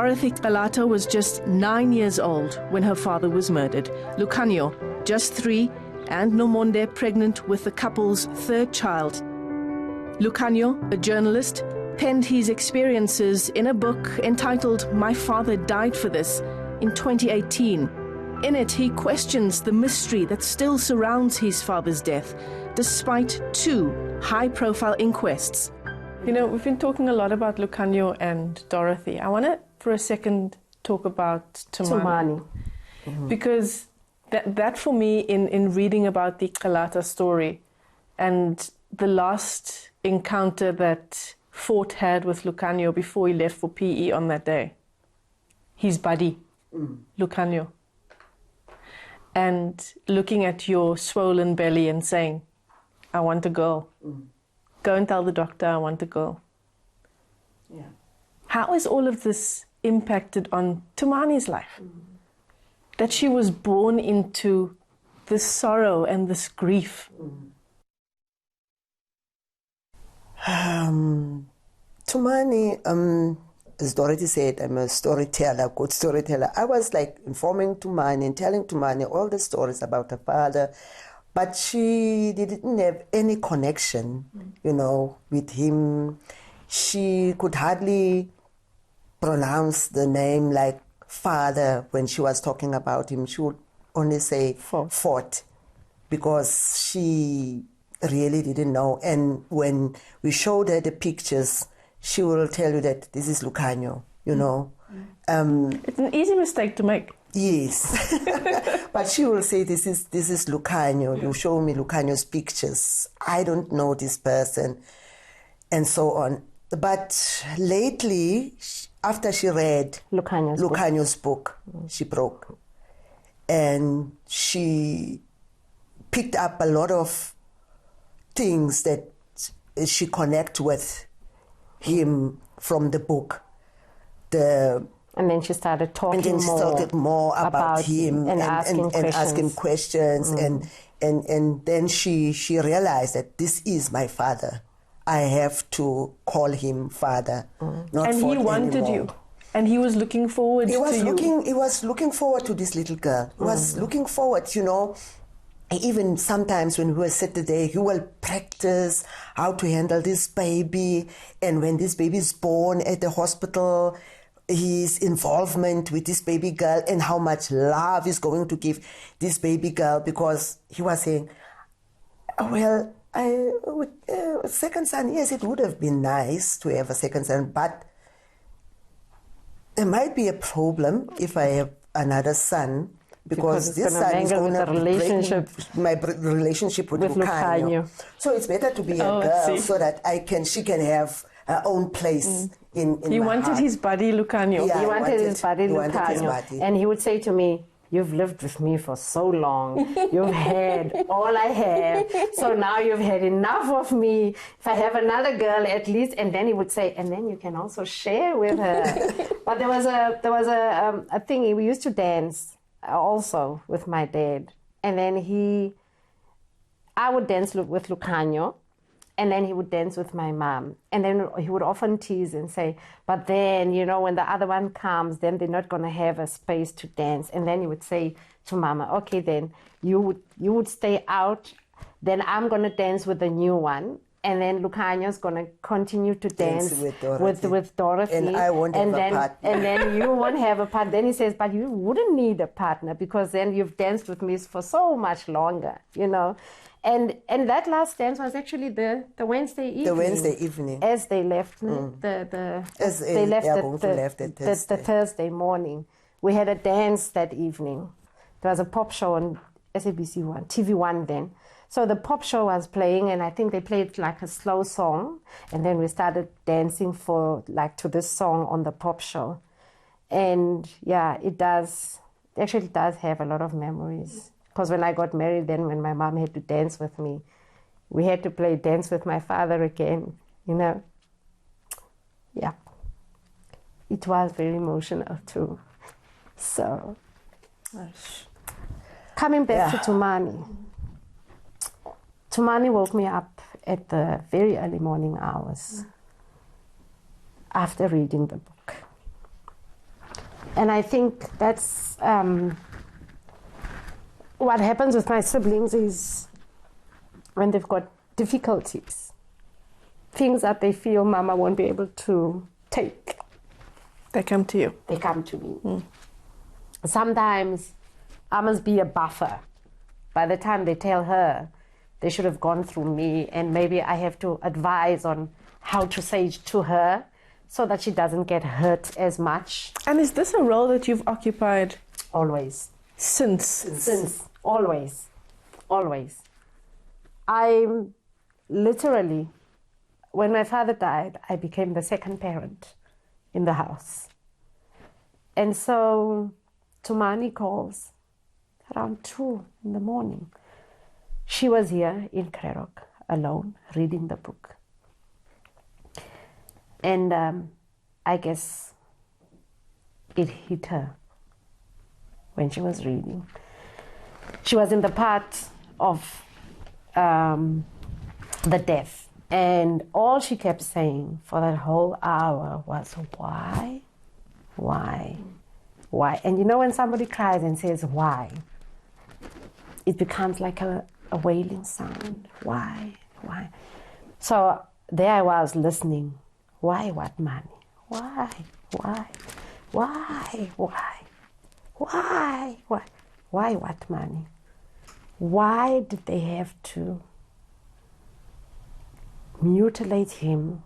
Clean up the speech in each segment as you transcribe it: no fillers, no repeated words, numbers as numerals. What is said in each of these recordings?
Dorothy Calata was just 9 years old when her father was murdered. Lucanio, just 3, and Nomonde pregnant with the couple's 3rd child. Lucanio, a journalist, penned his experiences in a book entitled My Father Died for This in 2018. In it, he questions the mystery that still surrounds his father's death, despite 2 high-profile inquests. You know, we've been talking a lot about Lucanio and Dorothy. I want to, for a second, talk about Tumani. Mm-hmm. Because that for me, in reading about the Calata story and the last encounter that Fort had with Lucanio before he left for PE on that day, his buddy, Lucanio, and looking at your swollen belly and saying, I want a girl. Go and tell the doctor I want a girl. Yeah. How is all of this impacted on Tumani's life? That she was born into this sorrow and this grief. Tumani, as Dorothy said, I'm a storyteller, good storyteller. I was like informing Tumani and telling Tumani all the stories about her father, but she didn't have any connection, you know, with him. She could hardly pronounce the name like father when she was talking about him. She would only say Fort, because she really didn't know. And when we showed her the pictures, she will tell you that this is Lucanio, you know. It's an easy mistake to make. Yes. But she will say, this is Lucanio. You show me Lucanio's pictures. I don't know this person, and so on. But lately, after she read Lucanio's book, she broke. And she picked up a lot of things that she connect with him from the book. And then she started talking and then she started more about him and asking questions. And then she realized that this is my father. I have to call him father, not and he wanted anymore. you. And he was looking forward to you. He was looking forward to this little girl. He was looking forward, you know. Even sometimes when we were sitting there, he will practice how to handle this baby. And when this baby is born at the hospital, his involvement with this baby girl and how much love he's going to give this baby girl, because he was saying, well, second son, yes, it would have been nice to have a second son, but there might be a problem if I have another son, because this son is going to break my relationship with Lucanio. So it's better to be a girl so that she can have her own place in He my wanted heart. his buddy Lucanio. Yeah, he wanted his buddy Lucanio. And he would say to me, you've lived with me for so long. You've had all I have. So now you've had enough of me. If I have another girl at least, and then he would say, and then you can also share with her. But there was a thing, we used to dance also with my dad. And then I would dance with Lucanio. And then he would dance with my mom. And then he would often tease and say, but then, you know, when the other one comes, then they're not going to have a space to dance. And then he would say to Mama, okay, then you would stay out. Then I'm going to dance with the new one. And then Lucanio's going to continue to dance with Dorothy. And I won't have a partner. And then you won't have a partner. Then he says, but you wouldn't need a partner, because then you've danced with me for so much longer, you know. And that last dance was actually the Wednesday evening. The Wednesday evening. As they left, the Thursday morning. We had a dance that evening. There was a pop show on SABC 1, TV1 then. So the pop show was playing, and I think they played like a slow song. And then we started dancing to this song on the pop show. And yeah, it does have a lot of memories. Because when I got married, then when my mom had to dance with me, we had to play Dance with My Father again, you know. Yeah. It was very emotional too. So, coming back to Tumani. Tumani woke me up at the very early morning hours after reading the book. And I think that's what happens with my siblings is when they've got difficulties, things that they feel Mama won't be able to take. They come to you. They come to me. Sometimes I must be a buffer. By the time they tell her, they should have gone through me, and maybe I have to advise on how to say it to her so that she doesn't get hurt as much. And is this a role that you've occupied? Always. Since? Always. I'm literally, when my father died, I became the second parent in the house. And so Tumani calls around 2 in the morning. She was here in Krerok alone, reading the book. And I guess it hit her when she was reading. She was in the part of the death. And all she kept saying for that whole hour was, why? And you know when somebody cries and says, why? It becomes like a wailing sound. Why? So there I was listening. Why what money? Why what money? Why did they have to mutilate him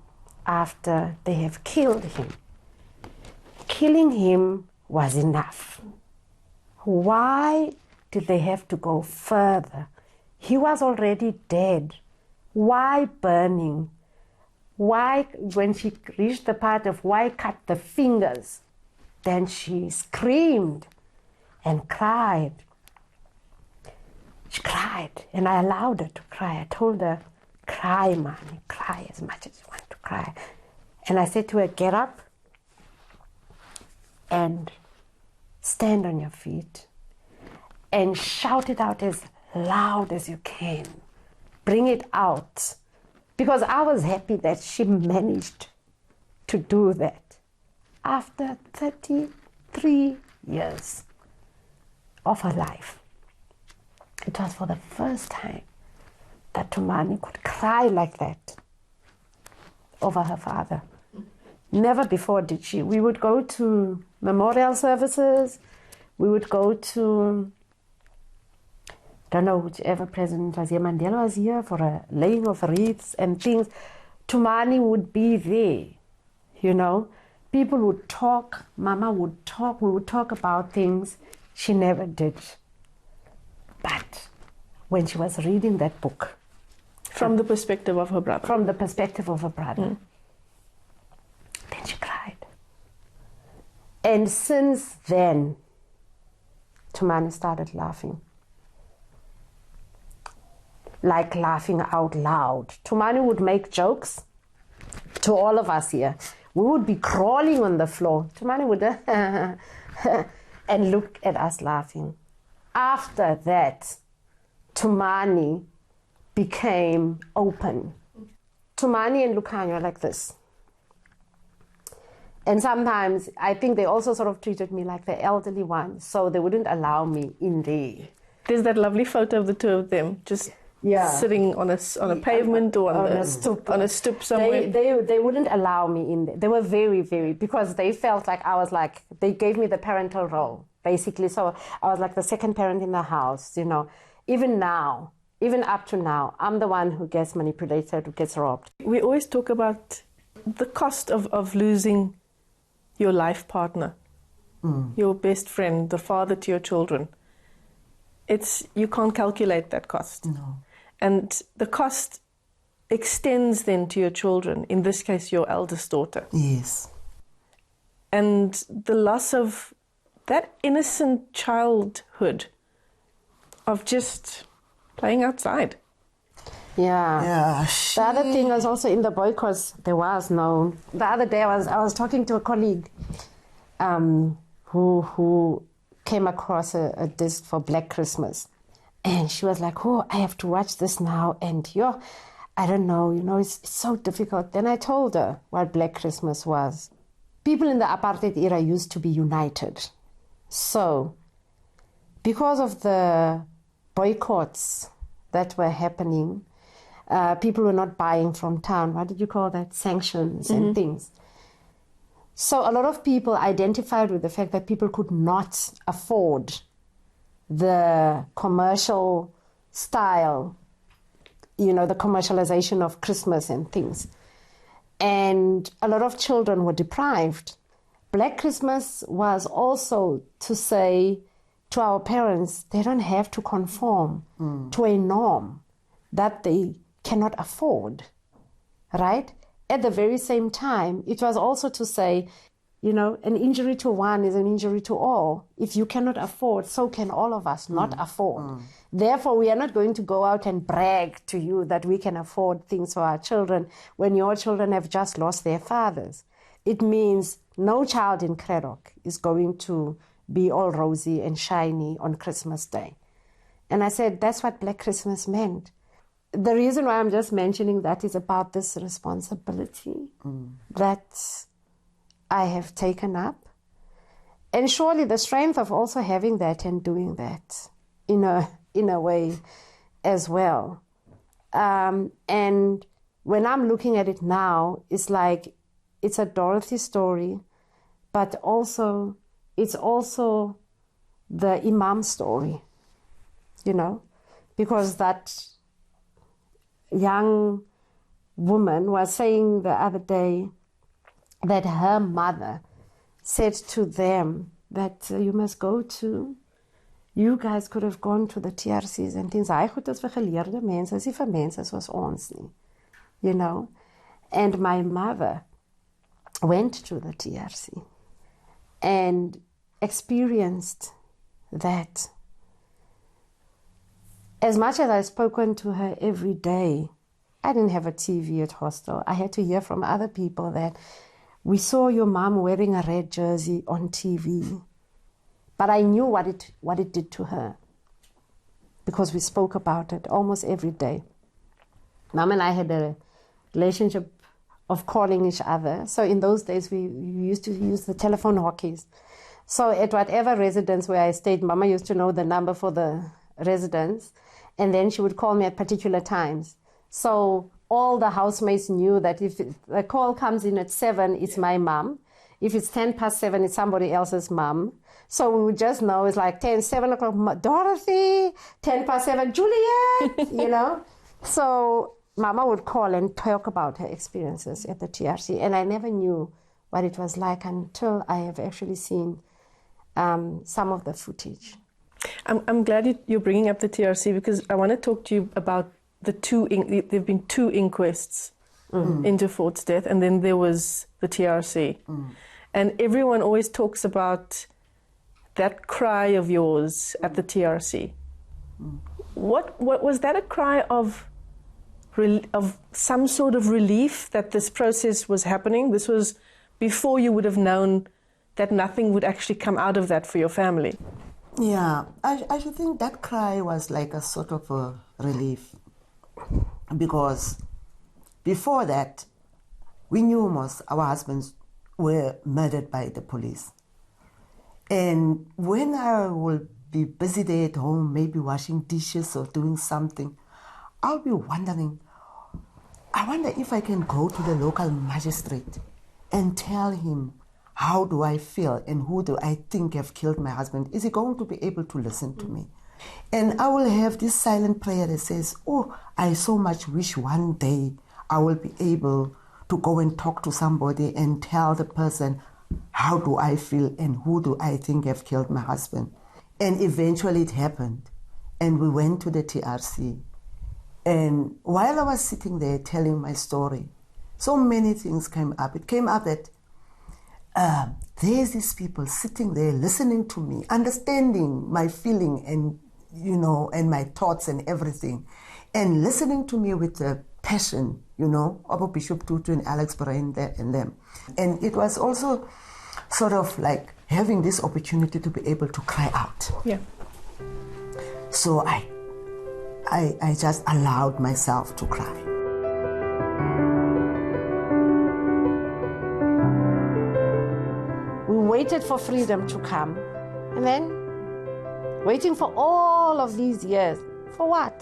after they have killed him? Killing him was enough. Why did they have to go further? He was already dead. Why burning? Why, when she reached the part of why cut the fingers, then she screamed and cried. She cried, and I allowed her to cry. I told her, cry, mommy, cry as much as you want to cry. And I said to her, get up and stand on your feet and shout it out as loud as you can. Bring it out. Because I was happy that she managed to do that after 33 years of her life. It was for the first time that Tumani could cry like that over her father. Never before did she. We would go to memorial services. We would go to, I don't know, whichever president was here. Mandela was here for a laying of wreaths and things. Tumani would be there, you know. People would talk. Mama would talk. We would talk about things. She never did. But when she was reading that book, from the perspective of her brother. From the perspective of her brother. Then she cried. And since then, Tumani started laughing. Like laughing out loud. Tumani would make jokes to all of us here. We would be crawling on the floor. Tumani would and look at us laughing. After that, Tumani became open. Tumani and Lucanio are like this. And sometimes I think they also sort of treated me like the elderly one, so they wouldn't allow me in there. There's that lovely photo of the two of them just sitting on a pavement or on a stoop somewhere. They wouldn't allow me in there. They were very, very, because they felt like I was like, they gave me the parental role, basically. So I was like the second parent in the house, you know. Even now, even up to now, I'm the one who gets manipulated, who gets robbed. We always talk about the cost of losing your life partner, your best friend, the father to your children. You can't calculate that cost. No. And the cost extends then to your children, in this case, your eldest daughter. Yes. And the loss of that innocent childhood of just playing outside. Yeah. The other thing was also in the boy, because there was no... The other day I was talking to a colleague who came across a disc for Black Christmas. And she was like, oh, I have to watch this now. And I don't know, it's so difficult. Then I told her what Black Christmas was. people in the apartheid era used to be united. So, because of the boycotts that were happening, people were not buying from town. What did you call that? Sanctions and things. So a lot of people identified with the fact that people could not afford the commercial style, you know, the commercialization of Christmas and things. And a lot of children were deprived. Black Christmas was also to say to our parents, they don't have to conform to a norm that they cannot afford, right? At the very same time, it was also to say, you know, an injury to one is an injury to all. If you cannot afford, so can all of us not afford. Therefore, we are not going to go out and brag to you that we can afford things for our children when your children have just lost their fathers. It means no child in Kredok is going to be all rosy and shiny on Christmas Day. And I said, that's what Black Christmas meant. The reason why I'm just mentioning that is about this responsibility that I have taken up. And surely the strength of also having that and doing that in a way as well. And when I'm looking at it now, it's like it's a Dorothy story, but also it's also the Imam story, you know, because that young woman was saying the other day that her mother said to them that you guys could have gone to the TRCs and things. Hy goed is vir geleerde mense, is nie vir mense soos ons nie, you know. And my mother went to the TRC and experienced that. As much as I've spoken to her every day, I didn't have a TV at hostel. I had to hear from other people that we saw your mom wearing a red jersey on TV. But I knew what it did to her because we spoke about it almost every day. Mom and I had a relationship of calling each other. So in those days, we used to use the telephone hockeys. So at whatever residence where I stayed, Mama used to know the number for the residence, and then she would call me at particular times. So all the housemates knew that if the call comes in at 7, it's my mom. If it's 7:10, it's somebody else's mom. So we would just know it's like 7 o'clock, Dorothy, 7:10, Juliet, you know. So Mama would call and talk about her experiences at the TRC, and I never knew what it was like until I have actually seen some of the footage. I'm glad you're bringing up the TRC because I want to talk to you about there have been 2 inquests into Fort's death, and then there was the TRC. And everyone always talks about that cry of yours at the TRC. What was that, a cry of some sort of relief that this process was happening? This was before you would have known that nothing would actually come out of that for your family. Yeah, I should think that cry was like a sort of a relief, because before that, we knew most our husbands were murdered by the police. And when I will be busy there at home, maybe washing dishes or doing something, I'll be wondering, I wonder if I can go to the local magistrate and tell him, how do I feel and who do I think have killed my husband? Is he going to be able to listen to me? And I will have this silent prayer that says, oh, I so much wish one day I will be able to go and talk to somebody and tell the person, how do I feel and who do I think have killed my husband? And eventually it happened. And we went to the TRC. And while I was sitting there telling my story, so many things came up. It came up that there's these people sitting there listening to me, understanding my feeling and, you know, and my thoughts and everything, and listening to me with a passion, you know, about Bishop Tutu and Alex Brain and them. And it was also sort of like having this opportunity to be able to cry out. Yeah. So I just allowed myself to cry. waited for freedom to come. And then waiting for all of these years. For what?